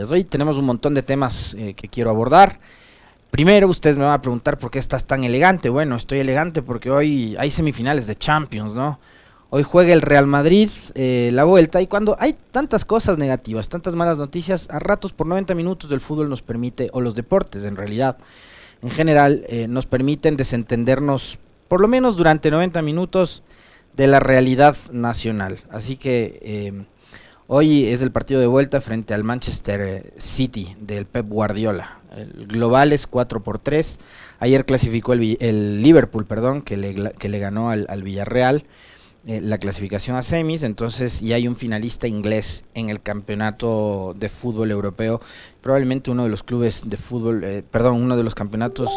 Hoy tenemos un montón de temas que quiero abordar. Primero, ustedes me van a preguntar por qué estás tan elegante. Bueno, estoy elegante porque hoy hay semifinales de Champions, ¿no? Hoy juega el Real Madrid la vuelta, y cuando hay tantas cosas negativas, tantas malas noticias, a ratos por 90 minutos del fútbol nos permite, o los deportes en realidad, en general, nos permiten desentendernos por lo menos durante 90 minutos de la realidad nacional. Así que hoy es el partido de vuelta frente al Manchester City del Pep Guardiola. El global es 4-3. Ayer clasificó el Liverpool, perdón, que le ganó al Villarreal la clasificación a semis. Entonces ya hay un finalista inglés en el campeonato de fútbol europeo, probablemente uno de los clubes de fútbol, uno de los campeonatos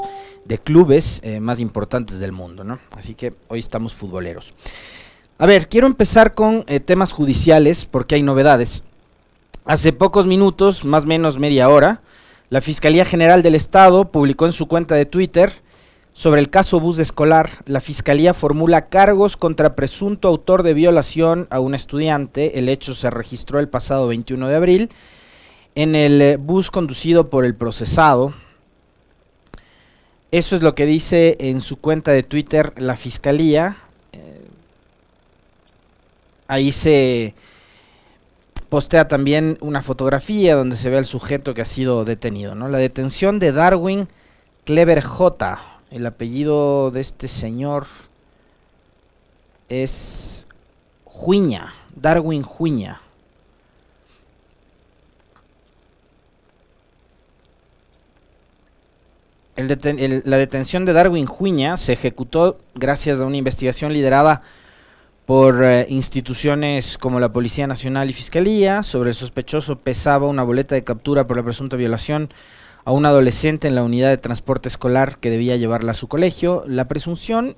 de clubes más importantes del mundo, ¿no? Así que hoy estamos futboleros. A ver, quiero empezar con temas judiciales porque hay novedades. Hace pocos minutos, más o menos media hora, la Fiscalía General del Estado publicó en su cuenta de Twitter sobre el caso bus escolar. La Fiscalía formula cargos contra presunto autor de violación a un estudiante. El hecho se registró el pasado 21 de abril en el bus conducido por el procesado. Eso es lo que dice en su cuenta de Twitter la Fiscalía. Ahí se postea también una fotografía donde se ve al sujeto que ha sido detenido, ¿no? La detención de Darwin Clever J. El apellido de este señor es Juiña, Darwin Juiña. La detención de Darwin Juiña se ejecutó gracias a una investigación liderada por instituciones como la Policía Nacional y Fiscalía. Sobre el sospechoso pesaba una boleta de captura por la presunta violación a un adolescente en la unidad de transporte escolar que debía llevarla a su colegio. La presunción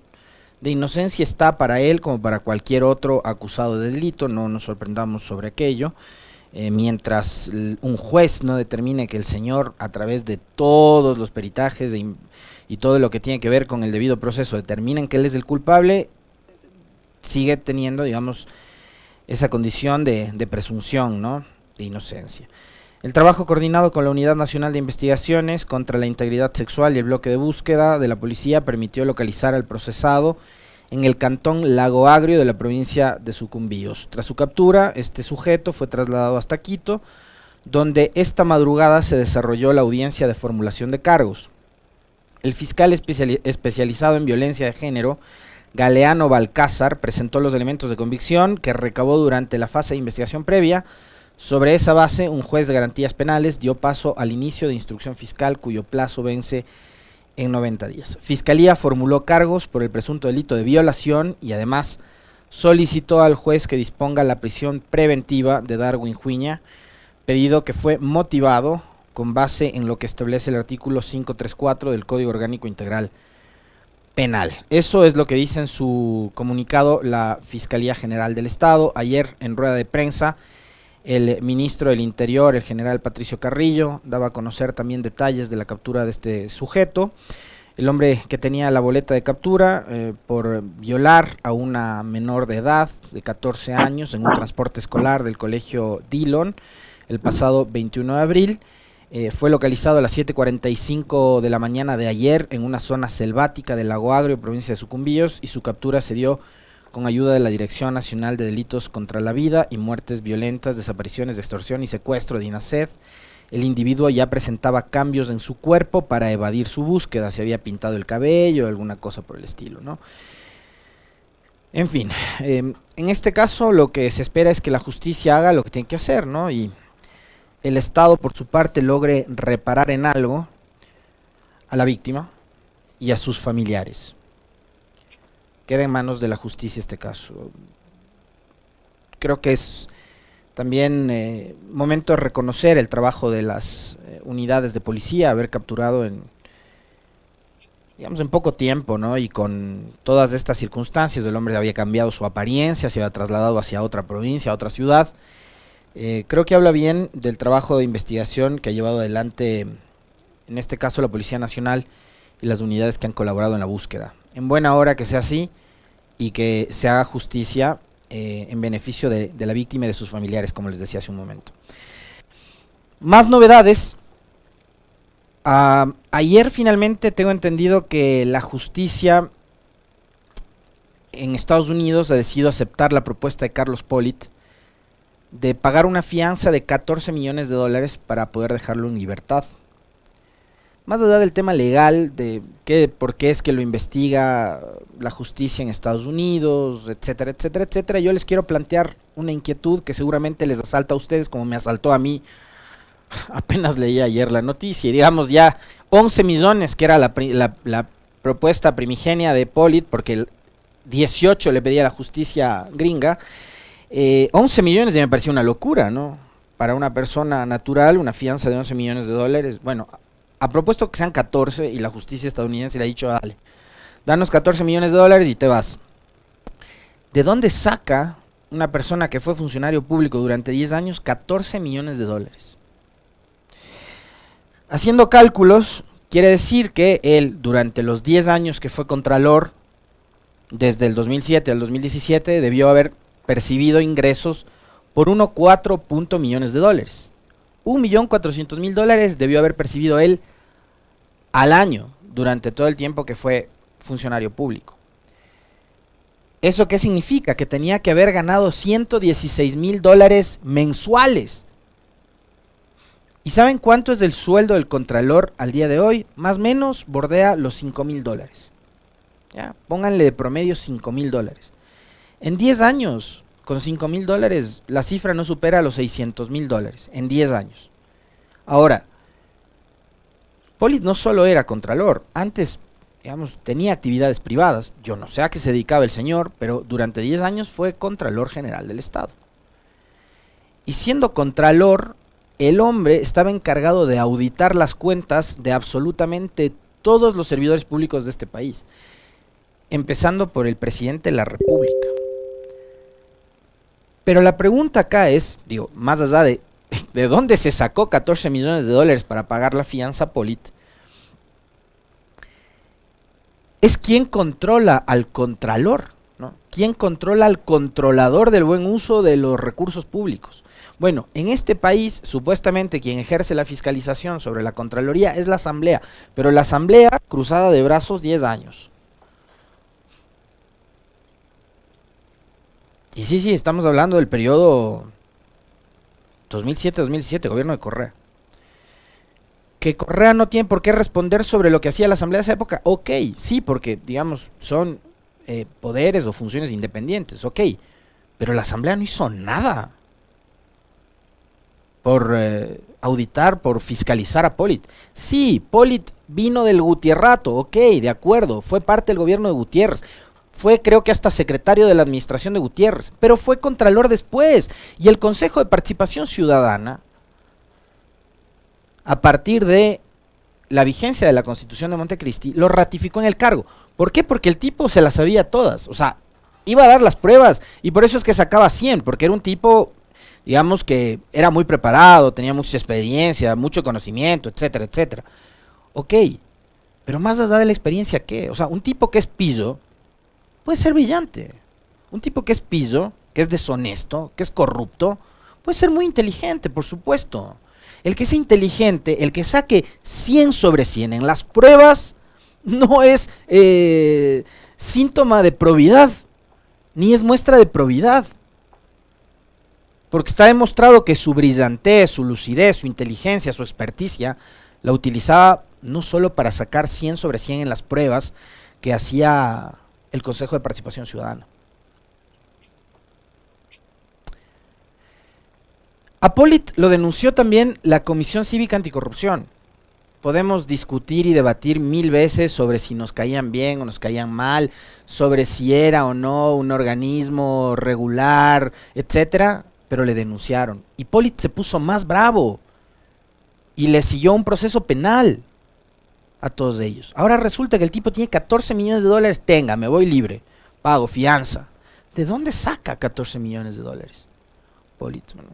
de inocencia está para él como para cualquier otro acusado de delito, no nos sorprendamos sobre aquello. Mientras un juez no determine que el señor, a través de todos los peritajes y todo lo que tiene que ver con el debido proceso, determinen que él es el culpable, sigue teniendo, digamos, esa condición de presunción, ¿no?, de inocencia. El trabajo coordinado con la Unidad Nacional de Investigaciones contra la Integridad Sexual y el bloque de búsqueda de la policía permitió localizar al procesado en el cantón Lago Agrio de la provincia de Sucumbíos. Tras su captura, este sujeto fue trasladado hasta Quito, donde esta madrugada se desarrolló la audiencia de formulación de cargos. El fiscal especializado en violencia de género, Galeano Balcázar, presentó los elementos de convicción que recabó durante la fase de investigación previa. Sobre esa base, un juez de garantías penales dio paso al inicio de instrucción fiscal, cuyo plazo vence en 90 días. Fiscalía formuló cargos por el presunto delito de violación y además solicitó al juez que disponga la prisión preventiva de Darwin Juiña, pedido que fue motivado con base en lo que establece el artículo 534 del Código Orgánico Integral Penal. Eso es lo que dice en su comunicado la Fiscalía General del Estado. Ayer, en rueda de prensa, el ministro del Interior, el general Patricio Carrillo, daba a conocer también detalles de la captura de este sujeto. El hombre que tenía la boleta de captura por violar a una menor de edad de 14 años en un transporte escolar del colegio Dillon el pasado 21 de abril. Fue localizado a las 7:45 de la mañana de ayer en una zona selvática del Lago Agrio, provincia de Sucumbíos, y su captura se dio con ayuda de la Dirección Nacional de Delitos contra la Vida y Muertes Violentas, Desapariciones, Extorsión y Secuestro de INASED. El individuo ya presentaba cambios en su cuerpo para evadir su búsqueda, se había pintado el cabello, alguna cosa por el estilo, ¿no? En fin, en este caso lo que se espera es que la justicia haga lo que tiene que hacer, ¿no? Y el Estado, por su parte, logre reparar en algo a la víctima y a sus familiares. Queda en manos de la justicia este caso. Creo que es también momento de reconocer el trabajo de las unidades de policía, haber capturado en poco tiempo, ¿no? Y con todas estas circunstancias, el hombre había cambiado su apariencia, se había trasladado hacia otra provincia, a otra ciudad. Creo que habla bien del trabajo de investigación que ha llevado adelante, en este caso, la Policía Nacional y las unidades que han colaborado en la búsqueda. En buena hora que sea así y que se haga justicia en beneficio de la víctima y de sus familiares, como les decía hace un momento. Más novedades. Ayer finalmente tengo entendido que la justicia en Estados Unidos ha decidido aceptar la propuesta de Carlos Pollitt de pagar una fianza de 14 millones de dólares para poder dejarlo en libertad. Más allá del tema legal, de por qué es que lo investiga la justicia en Estados Unidos, etcétera, etcétera, etcétera, yo les quiero plantear una inquietud que seguramente les asalta a ustedes como me asaltó a mí. Apenas leí ayer la noticia y digamos ya 11 millones, que era la propuesta primigenia de Pollitt, porque el 18 le pedía a la justicia gringa, 11 millones ya me pareció una locura, ¿no? Para una persona natural, una fianza de 11 millones de dólares, bueno, ha propuesto que sean 14 y la justicia estadounidense le ha dicho, dale, danos 14 millones de dólares y te vas. ¿De dónde saca una persona que fue funcionario público durante 10 años 14 millones de dólares? Haciendo cálculos, quiere decir que él, durante los 10 años que fue contralor, desde el 2007 al 2017, debió haber percibido ingresos por 1,4 millones de dólares. 1.400.000 dólares debió haber percibido él al año, durante todo el tiempo que fue funcionario público. ¿Eso qué significa? Que tenía que haber ganado 116.000 dólares mensuales. ¿Y saben cuánto es el sueldo del contralor al día de hoy? Más o menos bordea los 5.000 dólares. ¿Ya? Pónganle de promedio 5.000 dólares. En 10 años, con 5.000 dólares, la cifra no supera los 600.000 dólares. En 10 años. Ahora, Pollitt no solo era contralor. Antes, digamos, tenía actividades privadas. Yo no sé a qué se dedicaba el señor, pero durante 10 años fue contralor general del Estado. Y siendo contralor, el hombre estaba encargado de auditar las cuentas de absolutamente todos los servidores públicos de este país, empezando por el presidente de la República. Pero la pregunta acá es, digo, más allá de dónde se sacó 14 millones de dólares para pagar la fianza a Pollitt, es quién controla al contralor, ¿no? ¿Quién controla al controlador del buen uso de los recursos públicos? Bueno, en este país, supuestamente quien ejerce la fiscalización sobre la Contraloría es la Asamblea, pero la Asamblea cruzada de brazos 10 años. Y sí, estamos hablando del periodo 2007-2017, gobierno de Correa. Que Correa no tiene por qué responder sobre lo que hacía la Asamblea de esa época, ok, sí, porque, digamos, son poderes o funciones independientes, ok, pero la Asamblea no hizo nada por auditar, por fiscalizar a Pollitt. Sí, Pollitt vino del Gutierrato, ok, de acuerdo, fue parte del gobierno de Gutiérrez, fue creo que hasta secretario de la administración de Gutiérrez, pero fue contralor después, y el Consejo de Participación Ciudadana, a partir de la vigencia de la Constitución de Montecristi, lo ratificó en el cargo. ¿Por qué? Porque el tipo se las sabía todas, o sea, iba a dar las pruebas, y por eso es que sacaba 100, porque era un tipo, digamos que era muy preparado, tenía mucha experiencia, mucho conocimiento, etcétera, etcétera. Ok, pero más allá de la experiencia, ¿qué? O sea, un tipo que es pillo puede ser brillante. Un tipo que es pillo, que es deshonesto, que es corrupto, puede ser muy inteligente, por supuesto. El que sea inteligente, el que saque 100 sobre 100 en las pruebas, no es síntoma de probidad, ni es muestra de probidad. Porque está demostrado que su brillantez, su lucidez, su inteligencia, su experticia, la utilizaba no solo para sacar 100 sobre 100 en las pruebas que hacía el Consejo de Participación Ciudadana. A Pollitt lo denunció también la Comisión Cívica Anticorrupción. Podemos discutir y debatir 1000 veces sobre si nos caían bien o nos caían mal, sobre si era o no un organismo regular, etcétera, pero le denunciaron. Y Pollitt se puso más bravo y le siguió un proceso penal a todos ellos. Ahora resulta que el tipo tiene 14 millones de dólares, tenga, me voy libre, pago fianza. ¿De dónde saca 14 millones de dólares? Pollitt, bueno,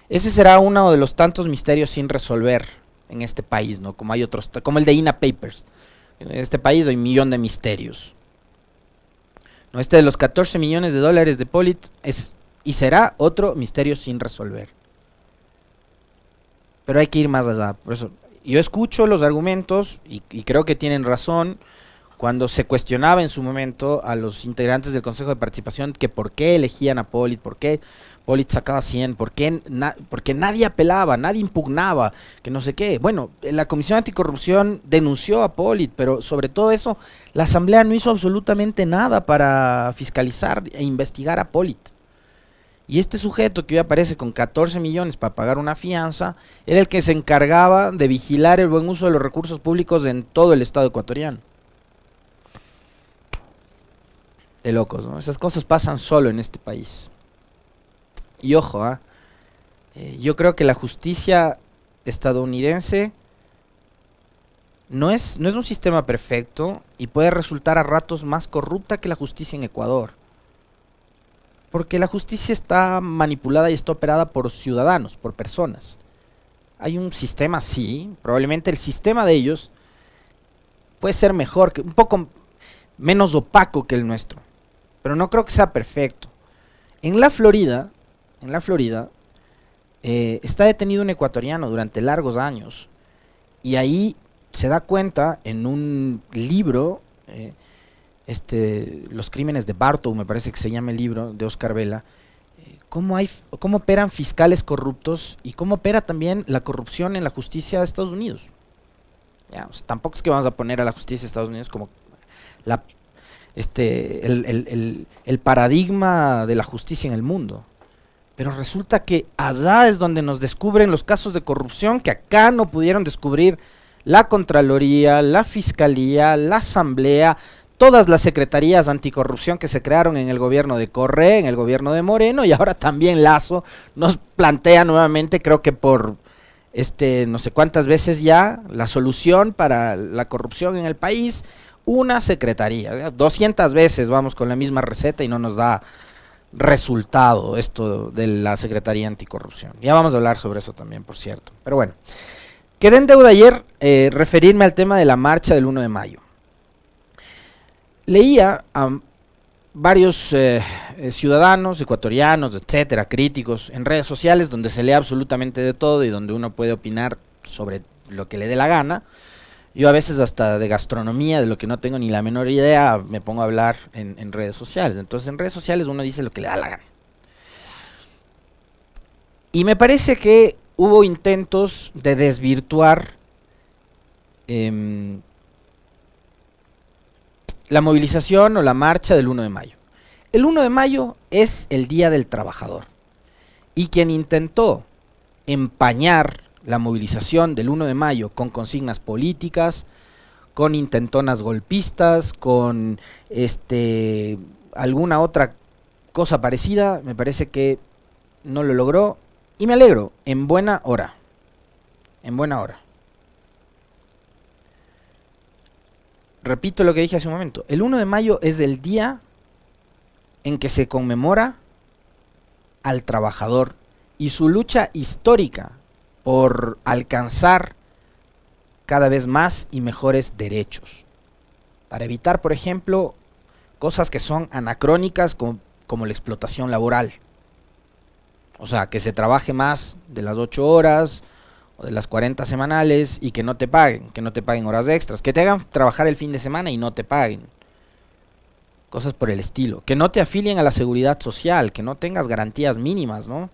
ese será uno de los tantos misterios sin resolver en este país, ¿no? Como hay otros, como el de INA Papers. En este país hay un millón de misterios. No, este de los 14 millones de dólares de Pollitt es y será otro misterio sin resolver. pero hay que ir más allá. Por eso, yo escucho los argumentos y creo que tienen razón cuando se cuestionaba en su momento a los integrantes del Consejo de Participación que por qué elegían a Polit, por qué Polit sacaba 100, porque nadie apelaba, nadie impugnaba, que no sé qué. Bueno, la Comisión Anticorrupción denunció a Polit, pero sobre todo eso, la Asamblea no hizo absolutamente nada para fiscalizar e investigar a Polit. Y este sujeto que hoy aparece con 14 millones para pagar una fianza, era el que se encargaba de vigilar el buen uso de los recursos públicos en todo el Estado ecuatoriano. De locos, ¿no? Esas cosas pasan solo en este país. Y ojo, yo creo que la justicia estadounidense no es un sistema perfecto y puede resultar a ratos más corrupta que la justicia en Ecuador. Porque la justicia está manipulada y está operada por ciudadanos, por personas. Hay un sistema, sí, probablemente el sistema de ellos puede ser mejor, un poco menos opaco que el nuestro, pero no creo que sea perfecto. En la Florida, está detenido un ecuatoriano durante largos años y ahí se da cuenta en un libro, Los crímenes de Bartow, me parece que se llama el libro de Oscar Vela, cómo operan fiscales corruptos y cómo opera también la corrupción en la justicia de Estados Unidos. Ya, o sea, tampoco es que vamos a poner a la justicia de Estados Unidos como el paradigma de la justicia en el mundo. Pero resulta que allá es donde nos descubren los casos de corrupción que acá no pudieron descubrir la Contraloría, la Fiscalía, la Asamblea, todas las secretarías anticorrupción que se crearon en el gobierno de Correa, en el gobierno de Moreno, y ahora también Lazo nos plantea nuevamente, creo que por no sé cuántas veces ya, la solución para la corrupción en el país, una secretaría. 200 veces vamos con la misma receta y no nos da resultado esto de la Secretaría Anticorrupción. Ya vamos a hablar sobre eso también, por cierto. Pero bueno, quedé en deuda ayer referirme al tema de la marcha del 1 de mayo. Leía a varios ciudadanos ecuatorianos, etcétera, críticos en redes sociales donde se lee absolutamente de todo y donde uno puede opinar sobre lo que le dé la gana. Yo a veces hasta de gastronomía, de lo que no tengo ni la menor idea, me pongo a hablar en redes sociales. Entonces en redes sociales uno dice lo que le da la gana. Y me parece que hubo intentos de desvirtuar la movilización o la marcha del 1 de mayo. El 1 de mayo es el Día del Trabajador. Y quien intentó empañar la movilización del 1 de mayo con consignas políticas, con intentonas golpistas, con alguna otra cosa parecida, me parece que no lo logró y me alegro, en buena hora. En buena hora. Repito lo que dije hace un momento, el 1 de mayo es el día en que se conmemora al trabajador y su lucha histórica por alcanzar cada vez más y mejores derechos, para evitar, por ejemplo, cosas que son anacrónicas como la explotación laboral. O sea, que se trabaje más de las 8 horas o de las 40 semanales y que no te paguen horas extras, que te hagan trabajar el fin de semana y no te paguen. Cosas por el estilo, que no te afilien a la seguridad social, que no tengas garantías mínimas, ¿no?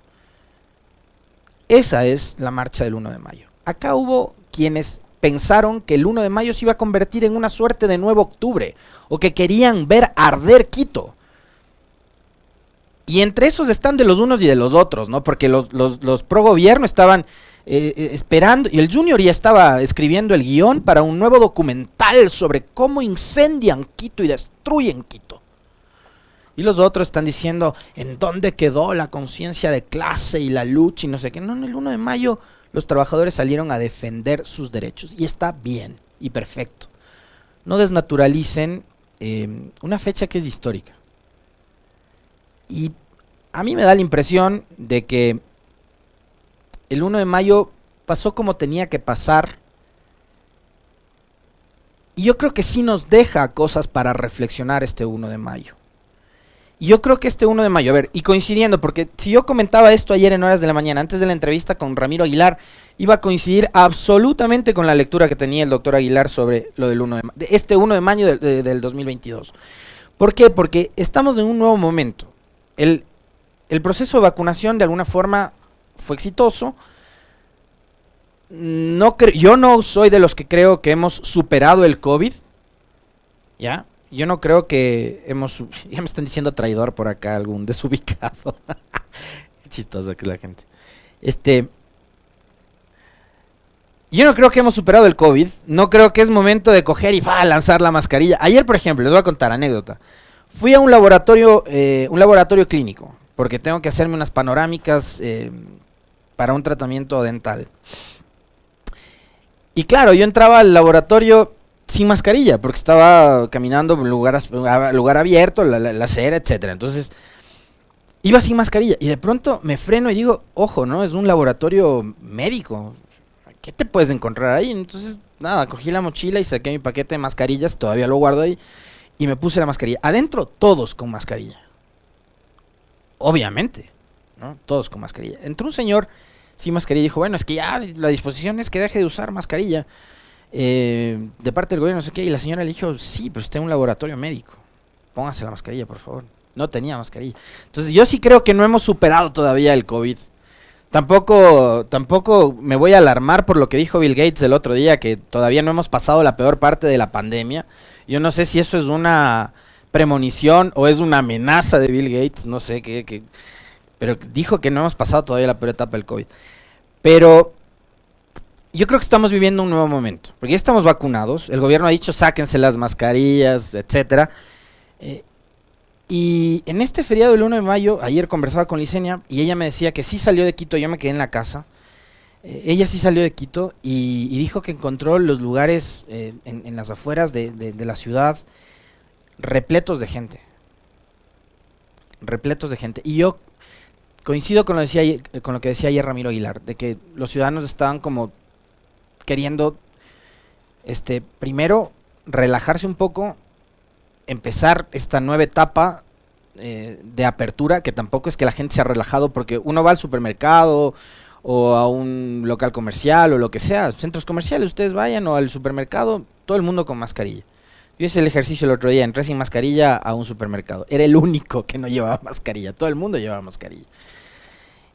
Esa es la marcha del 1 de mayo. Acá hubo quienes pensaron que el 1 de mayo se iba a convertir en una suerte de nuevo octubre, o que querían ver arder Quito. Y entre esos están de los unos y de los otros, ¿no? Porque los pro gobierno estaban esperando, y el Junior ya estaba escribiendo el guión para un nuevo documental sobre cómo incendian Quito y destruyen Quito. Y los otros están diciendo, ¿en dónde quedó la conciencia de clase y la lucha y no sé qué? No, en el 1 de mayo los trabajadores salieron a defender sus derechos. Y está bien y perfecto. No desnaturalicen una fecha que es histórica. Y a mí me da la impresión de que el 1 de mayo pasó como tenía que pasar. Y yo creo que sí nos deja cosas para reflexionar este 1 de mayo. Y yo creo que este 1 de mayo, a ver, y coincidiendo, porque si yo comentaba esto ayer en horas de la mañana, antes de la entrevista con Ramiro Aguilar, iba a coincidir absolutamente con la lectura que tenía el doctor Aguilar sobre lo del 1 de este 1 de mayo del 2022. ¿Por qué? Porque estamos en un nuevo momento. El proceso de vacunación de alguna forma fue exitoso. Yo no soy de los que creo que hemos superado el COVID, ¿ya? Yo no creo que ya me están diciendo traidor por acá, algún desubicado. Qué chistoso que es la gente. Yo no creo que hemos superado el COVID. No creo que es momento de coger y lanzar la mascarilla. Ayer, por ejemplo, les voy a contar anécdota. Fui a un laboratorio clínico, porque tengo que hacerme unas panorámicas para un tratamiento dental. Y claro, yo entraba al laboratorio sin mascarilla, porque estaba caminando en lugar abierto, la acera, etcétera. Entonces, iba sin mascarilla. Y de pronto me freno y digo, ojo, ¿no? Es un laboratorio médico. ¿Qué te puedes encontrar ahí? Entonces, nada, cogí la mochila y saqué mi paquete de mascarillas, todavía lo guardo ahí, y me puse la mascarilla. Adentro, todos con mascarilla. Obviamente, ¿no? Todos con mascarilla. Entró un señor sin mascarilla y dijo, bueno, es que ya la disposición es que deje de usar mascarilla. De parte del gobierno, no sé qué, y la señora le dijo, sí, pero está en un laboratorio médico, póngase la mascarilla, por favor. No tenía mascarilla. Entonces yo sí creo que no hemos superado todavía el COVID. Tampoco me voy a alarmar por lo que dijo Bill Gates el otro día, que todavía no hemos pasado la peor parte de la pandemia. Yo no sé si eso es una premonición o es una amenaza de Bill Gates, no sé qué, pero dijo que no hemos pasado todavía la peor etapa del COVID. Pero yo creo que estamos viviendo un nuevo momento, porque ya estamos vacunados, el gobierno ha dicho sáquense las mascarillas, etcétera. Y en este feriado del 1 de mayo, ayer conversaba con Licenia y ella me decía que sí salió de Quito, yo me quedé en la casa. Ella sí salió de Quito y dijo que encontró los lugares en las afueras de la ciudad repletos de gente. Repletos de gente. Y yo coincido con lo que decía ayer Ramiro Aguilar, de que los ciudadanos estaban como queriendo, primero, relajarse un poco, empezar esta nueva etapa de apertura, que tampoco es que la gente se ha relajado, porque uno va al supermercado o a un local comercial o lo que sea, centros comerciales, ustedes vayan, o al supermercado, todo el mundo con mascarilla. Yo hice el ejercicio el otro día, entré sin mascarilla a un supermercado, era el único que no llevaba mascarilla, todo el mundo llevaba mascarilla.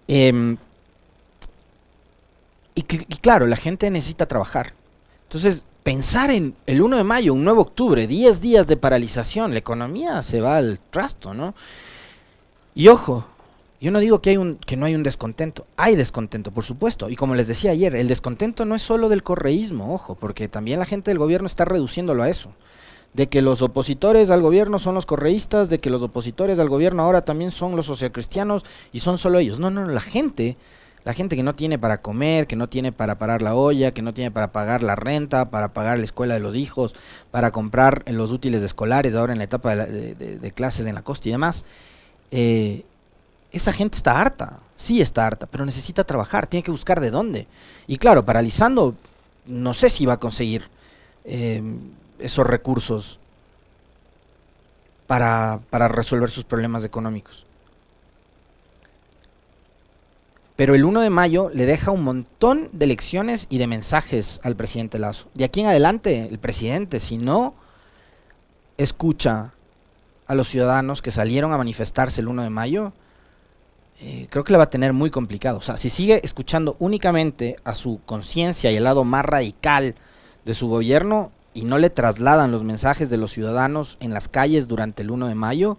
Y claro, la gente necesita trabajar. Entonces, pensar en el 1 de mayo, un nuevo octubre, 10 días de paralización, la economía se va al trasto, ¿no? Y ojo, yo no digo que no hay un descontento, hay descontento, por supuesto, y como les decía ayer, el descontento no es solo del correísmo, ojo, porque también la gente del gobierno está reduciéndolo a eso, de que los opositores al gobierno son los correístas, de que los opositores al gobierno ahora también son los socialcristianos, y son solo ellos. No, la gente que no tiene para comer, que no tiene para parar la olla, que no tiene para pagar la renta, para pagar la escuela de los hijos, para comprar los útiles escolares ahora en la etapa de clases en la costa y demás, esa gente está harta, sí está harta, pero necesita trabajar, tiene que buscar de dónde. Y claro, paralizando, no sé si va a conseguir esos recursos para resolver sus problemas económicos. Pero el 1 de mayo le deja un montón de lecciones y de mensajes al presidente Lasso. De aquí en adelante, el presidente, si no escucha a los ciudadanos que salieron a manifestarse el 1 de mayo, creo que le va a tener muy complicado. O sea, si sigue escuchando únicamente a su conciencia y el lado más radical de su gobierno y no le trasladan los mensajes de los ciudadanos en las calles durante el 1 de mayo,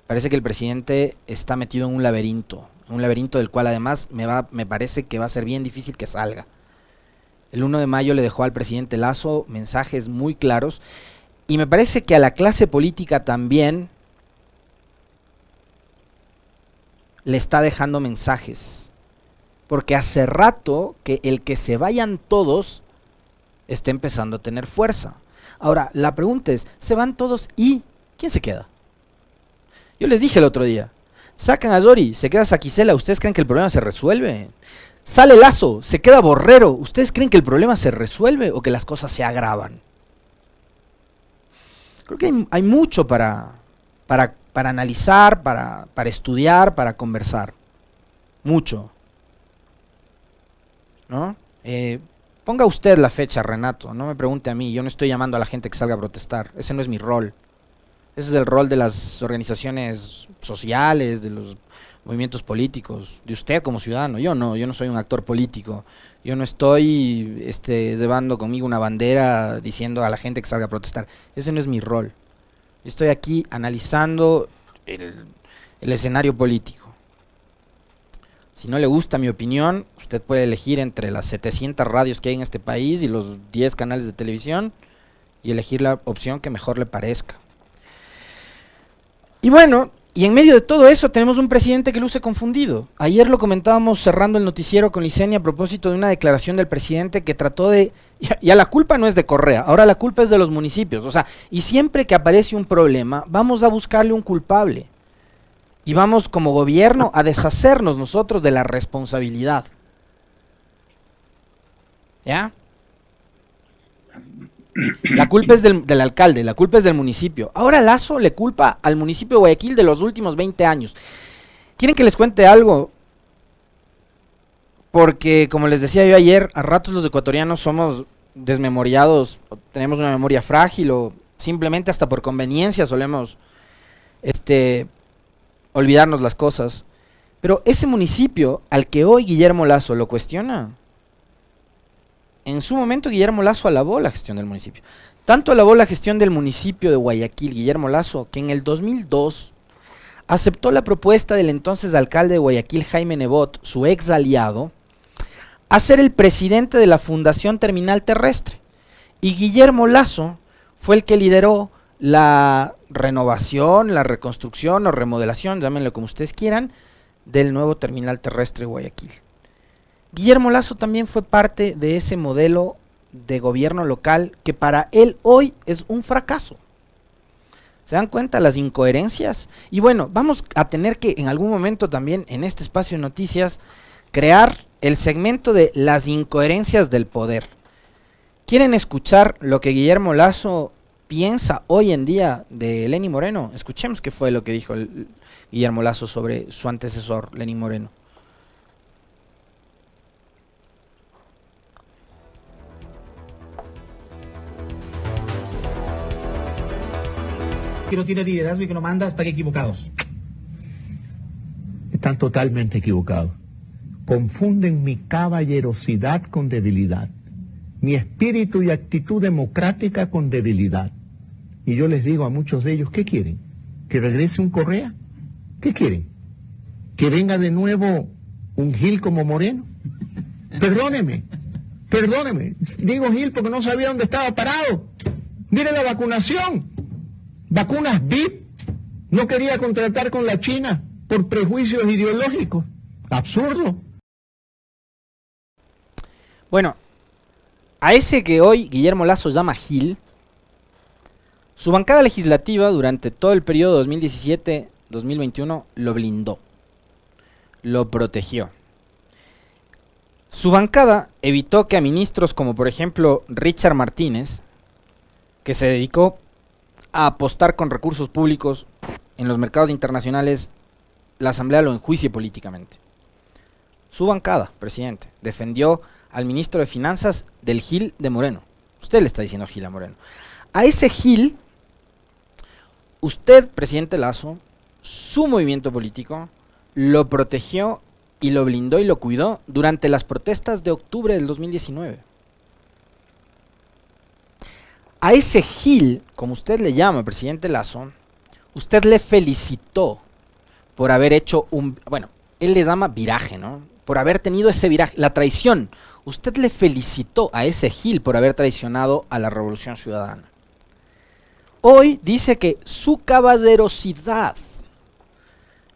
parece que el presidente está metido en un laberinto del cual además me parece que va a ser bien difícil que salga. El 1 de mayo le dejó al presidente Lasso mensajes muy claros, y me parece que a la clase política también le está dejando mensajes, porque hace rato que el que se vayan todos está empezando a tener fuerza. Ahora, la pregunta es, ¿se van todos y quién se queda? Yo les dije el otro día, sacan a Dori, se queda Saquicela, ¿ustedes creen que el problema se resuelve? Sale Lasso, se queda Borrero, ¿ustedes creen que el problema se resuelve o que las cosas se agravan? Creo que hay mucho para para analizar, para estudiar, para conversar. Mucho. ¿No? Ponga usted la fecha, Renato, no me pregunte a mí, yo no estoy llamando a la gente que salga a protestar, ese no es mi rol. Ese es el rol de las organizaciones sociales, de los movimientos políticos, de usted como ciudadano. Yo no soy un actor político. Yo no estoy llevando conmigo una bandera diciendo a la gente que salga a protestar. Ese no es mi rol. Yo estoy aquí analizando el escenario político. Si no le gusta mi opinión, usted puede elegir entre las 700 radios que hay en este país y los 10 canales de televisión y elegir la opción que mejor le parezca. Y bueno, y en medio de todo eso tenemos un presidente que luce confundido. Ayer lo comentábamos cerrando el noticiero con Licenia a propósito de una declaración del presidente que trató de... Ya la culpa no es de Correa, ahora la culpa es de los municipios. O sea, y siempre que aparece un problema, vamos a buscarle un culpable. Y vamos como gobierno a deshacernos nosotros de la responsabilidad. ¿Ya? La culpa es del alcalde, la culpa es del municipio. Ahora Lasso le culpa al municipio de Guayaquil de los últimos 20 años. ¿Quieren que les cuente algo? Porque, como les decía yo ayer, a ratos los ecuatorianos somos desmemoriados, o tenemos una memoria frágil, o simplemente hasta por conveniencia solemos olvidarnos las cosas. Pero ese municipio al que hoy Guillermo Lasso lo cuestiona, en su momento Guillermo Lasso alabó la gestión del municipio. Tanto alabó la gestión del municipio de Guayaquil, Guillermo Lasso, que en el 2002 aceptó la propuesta del entonces alcalde de Guayaquil, Jaime Nebot, su ex aliado, a ser el presidente de la Fundación Terminal Terrestre. Y Guillermo Lasso fue el que lideró la renovación, la reconstrucción o remodelación, llámenlo como ustedes quieran, del nuevo terminal terrestre de Guayaquil. Guillermo Lasso también fue parte de ese modelo de gobierno local que para él hoy es un fracaso. ¿Se dan cuenta las incoherencias? Y bueno, vamos a tener que en algún momento también en este espacio de noticias crear el segmento de las incoherencias del poder. ¿Quieren escuchar lo que Guillermo Lasso piensa hoy en día de Lenín Moreno? Escuchemos qué fue lo que dijo Guillermo Lasso sobre su antecesor, Lenín Moreno. Que no tiene liderazgo y que no manda, están equivocados. Están totalmente equivocados. Confunden mi caballerosidad con debilidad, mi espíritu y actitud democrática con debilidad. Y yo les digo a muchos de ellos, ¿qué quieren? ¿Que regrese un Correa? ¿Qué quieren? ¿Que venga de nuevo un Gil como Moreno? Perdóneme, digo Gil porque no sabía dónde estaba parado. Mire la vacunación. Vacunas VIP, no quería contratar con la China por prejuicios ideológicos. Absurdo. Bueno, a ese que hoy Guillermo Lasso llama Gil, su bancada legislativa durante todo el periodo 2017-2021 lo blindó, lo protegió. Su bancada evitó que a ministros como por ejemplo Richard Martínez, que se dedicó a apostar con recursos públicos en los mercados internacionales, la Asamblea lo enjuicie políticamente. Su bancada, presidente, defendió al ministro de Finanzas del Gil de Moreno. Usted le está diciendo Gil a Moreno. A ese Gil, usted, presidente Lasso, su movimiento político, lo protegió y lo blindó y lo cuidó durante las protestas de octubre del 2019. A ese Gil, como usted le llama, presidente Lasso, usted le felicitó por haber hecho un... Bueno, él le llama viraje, ¿no? Por haber tenido ese viraje, la traición. Usted le felicitó a ese Gil por haber traicionado a la Revolución Ciudadana. Hoy dice que su caballerosidad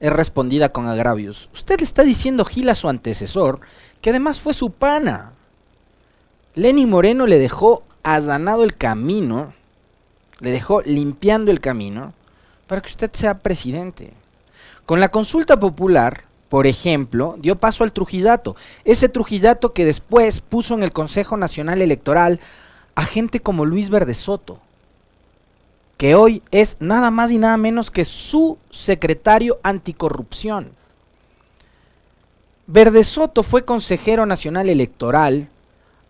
es respondida con agravios. Usted le está diciendo Gil a su antecesor, que además fue su pana. Lenín Moreno le dejó allanado el camino, le dejó limpiando el camino para que usted sea presidente. Con la consulta popular, por ejemplo, dio paso al Trujillato, ese Trujillato que después puso en el Consejo Nacional Electoral a gente como Luis Verde Soto, que hoy es nada más y nada menos que su secretario anticorrupción. Verde Soto fue consejero nacional electoral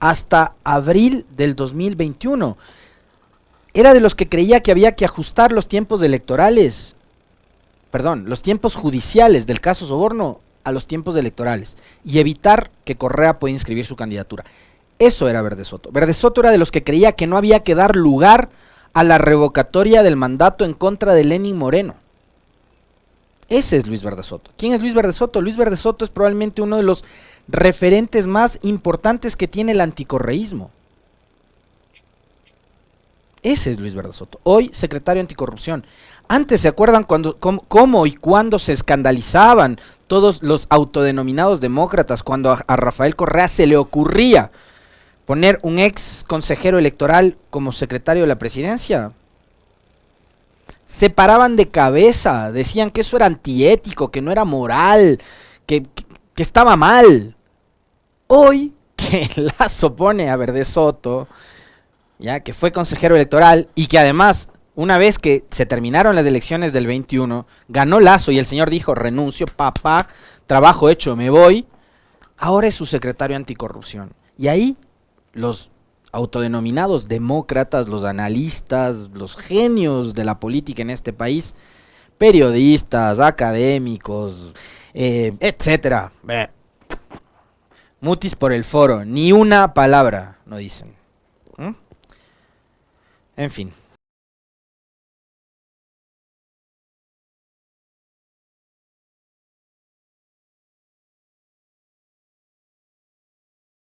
hasta abril del 2021. Era de los que creía que había que ajustar los tiempos electorales, los tiempos judiciales del caso Soborno a los tiempos electorales y evitar que Correa pueda inscribir su candidatura. Eso era Verde Soto. Verde Soto era de los que creía que no había que dar lugar a la revocatoria del mandato en contra de Lenín Moreno. Ese es Luis Verde Soto. ¿Quién es Luis Verde Soto? Luis Verde Soto es probablemente uno de los referentes más importantes que tiene el anticorreísmo. Ese es Luis Verde Soto, hoy secretario anticorrupción. Antes, ¿se acuerdan cómo y cuándo se escandalizaban todos los autodenominados demócratas cuando a Rafael Correa se le ocurría poner un ex consejero electoral como secretario de la presidencia? Se paraban de cabeza, decían que eso era antiético, que no era moral, que estaba mal. Hoy, que Lazo pone a Verde Soto, ya que fue consejero electoral y que además, una vez que se terminaron las elecciones del 21, ganó Lazo y el señor dijo, renuncio, papá, trabajo hecho, me voy, ahora es su secretario anticorrupción. Y ahí los autodenominados demócratas, los analistas, los genios de la política en este país, periodistas, académicos, etcétera, mutis por el foro, ni una palabra no dicen. En fin.